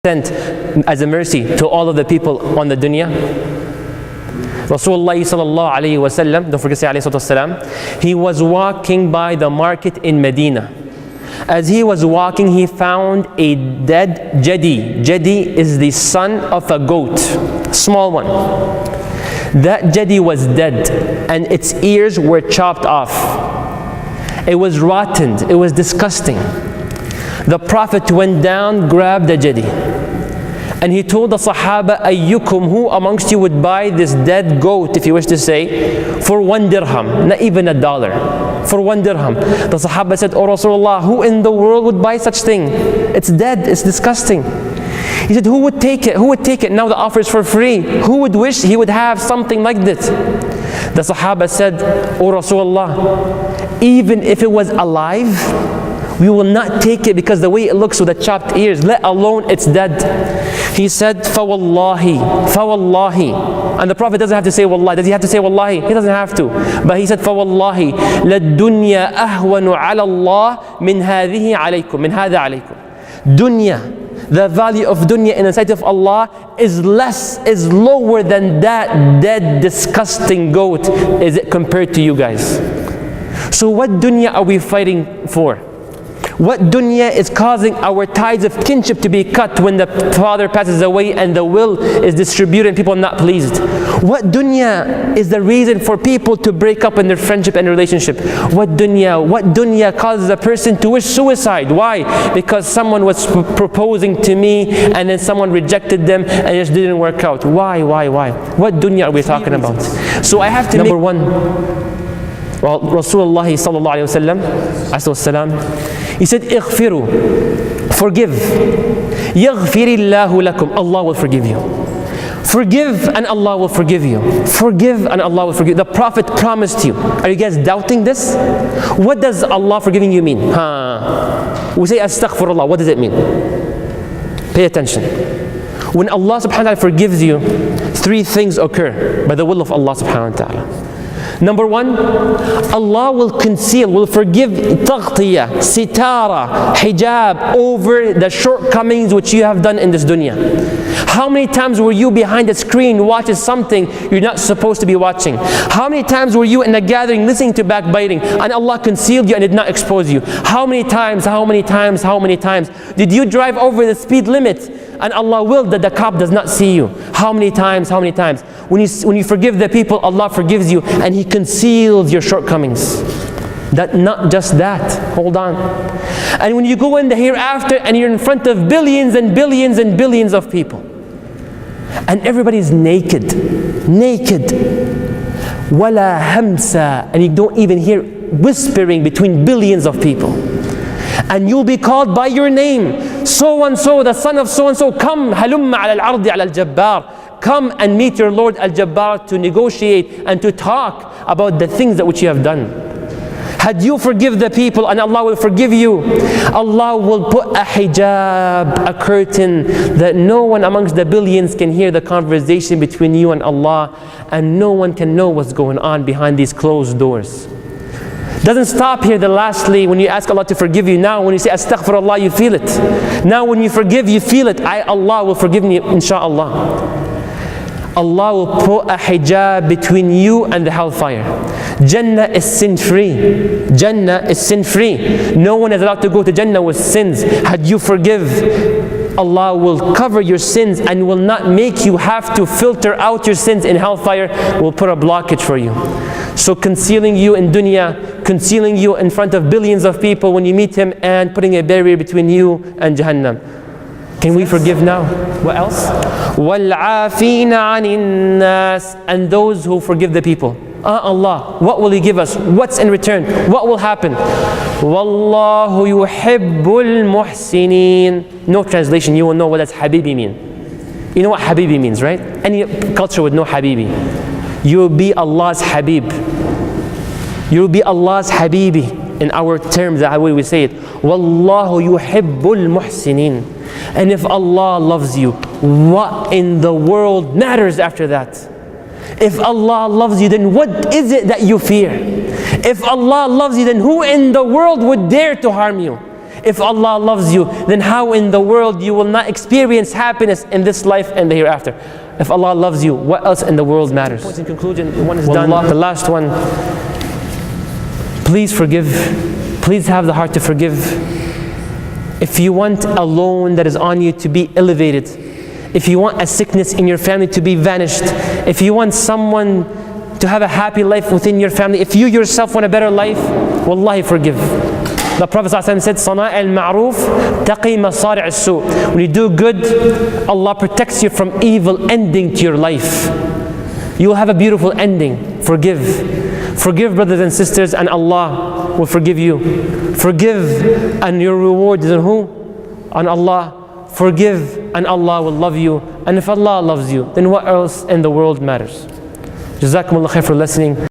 sent as a mercy to all of the people on the dunya? Rasulullah sallallahu alayhi wa sallam, don't forget to say alayhi salatu wasalam, he was walking by the market in Medina. As he was walking, he found a dead jadi. Jadi is the son of a goat, small one. That jadi was dead and its ears were chopped off. It was rotten, it was disgusting. The Prophet went down, grabbed the jadi, and he told the Sahaba, Ayyukum, who amongst you would buy this dead goat, if you wish to say, for 1 dirham, not even $1, for 1 dirham. The Sahaba said, Oh Rasulullah, who in the world would buy such thing? It's dead, it's disgusting. He said, who would take it? Who would take it? Now the offer is for free. Who would wish he would have something like this? The Sahaba said, Oh Rasulullah, even if it was alive, we will not take it because the way it looks with the chopped ears, let alone it's dead. He said, Fawallahi, Fawallahi. And the Prophet doesn't have to say Wallahi. Does he have to say Wallahi? He doesn't have to. But he said, Fawallahi, لَلدُّنْيَا أَهْوَنُ عَلَى اللَّهِ مِنْ هَذِهِ عَلَيْكُمْ مِنْ هَذَا عَلَيْكُمْ. Dunya, the value of dunya in the sight of Allah is lower than that dead, disgusting goat is it compared to you guys. So what dunya are we fighting for? What dunya is causing our ties of kinship to be cut when the father passes away and the will is distributed and people are not pleased? What dunya is the reason for people to break up in their friendship and relationship? What dunya causes a person to wish suicide? Why? Because someone was proposing to me and then someone rejected them and it just didn't work out. Why? What dunya are we talking about? So I have to number one, well, Rasulullah sallallahu alayhi wa sallam, he said, Ighfiru, forgive. Yaghfirillahu lakum, Allah will forgive you. Forgive and Allah will forgive you. Forgive and Allah will forgive you. The Prophet promised you. Are you guys doubting this? What does Allah forgiving you mean? We say astaghfirullah. What does it mean? Pay attention. When Allah subhanahu wa ta'ala forgives you, 3 things occur by the will of Allah subhanahu wa ta'ala. Number 1, Allah will conceal, will forgive taghtiya, sitara, hijab over the shortcomings which you have done in this dunya. How many times were you behind a screen watching something you're not supposed to be watching? How many times were you in a gathering listening to backbiting and Allah concealed you and did not expose you? How many times did you drive over the speed limit and Allah willed that the cop does not see you? How many times? When you forgive the people, Allah forgives you and He conceals your shortcomings. That not just that, hold on. And when you go in the hereafter and you're in front of billions and billions and billions of people, and everybody's naked, wala hamsa, and you don't even hear whispering between billions of people. And you'll be called by your name, so and so, the son of so and so, come, halumma ala al-ardi ala al-jabbar, come and meet your Lord al-Jabbar to negotiate and to talk about the things that which you have done. Had you forgive the people and Allah will forgive you, Allah will put a hijab, a curtain, that no one amongst the billions can hear the conversation between you and Allah, and no one can know what's going on behind these closed doors. Doesn't stop here. Lastly, when you ask Allah to forgive you, now when you say astaghfirullah, you feel it. Now when you forgive, you feel it. Allah will forgive me, inshaAllah. Allah will put a hijab between you and the hellfire. Jannah is sin-free. Jannah is sin-free. No one is allowed to go to Jannah with sins. Had you forgive, Allah will cover your sins and will not make you have to filter out your sins in hellfire. Will put a blockage for you. So concealing you in dunya, concealing you in front of billions of people when you meet Him, and putting a barrier between you and Jahannam. Can we forgive now? What else? وَالْعَافِينَ عَنِ النَّاسِ, and those who forgive the people. Allah, what will He give us? What's in return? What will happen? وَاللَّهُ يُحِبُّ الْمُحْسِنِينَ. No translation, you will know what does Habibi mean. You know what Habibi means, right? Any culture would know Habibi. You will be Allah's Habib. You will be Allah's Habibi. In our terms, the way we say it. وَاللَّهُ يُحِبُّ الْمُحْسِنِينَ. And if Allah loves you, what in the world matters after that? If Allah loves you, then what is it that you fear? If Allah loves you, then who in the world would dare to harm you? If Allah loves you, then how in the world you will not experience happiness in this life and the hereafter? If Allah loves you, what else in the world matters? In conclusion, one is done. The last one, please forgive. Please have the heart to forgive. If you want a loan that is on you to be elevated, if you want a sickness in your family to be vanished, if you want someone to have a happy life within your family, if you yourself want a better life, wallahi, forgive. The Prophet ﷺ said, "Sana al-ma'ruf taqi masari' as-su." When you do good, Allah protects you from evil ending to your life. You will have a beautiful ending. Forgive. Forgive, brothers and sisters, and Allah will forgive you. Forgive, and your reward is on who? On Allah. Forgive, and Allah will love you. And if Allah loves you, then what else in the world matters? Jazakumullah khair for listening.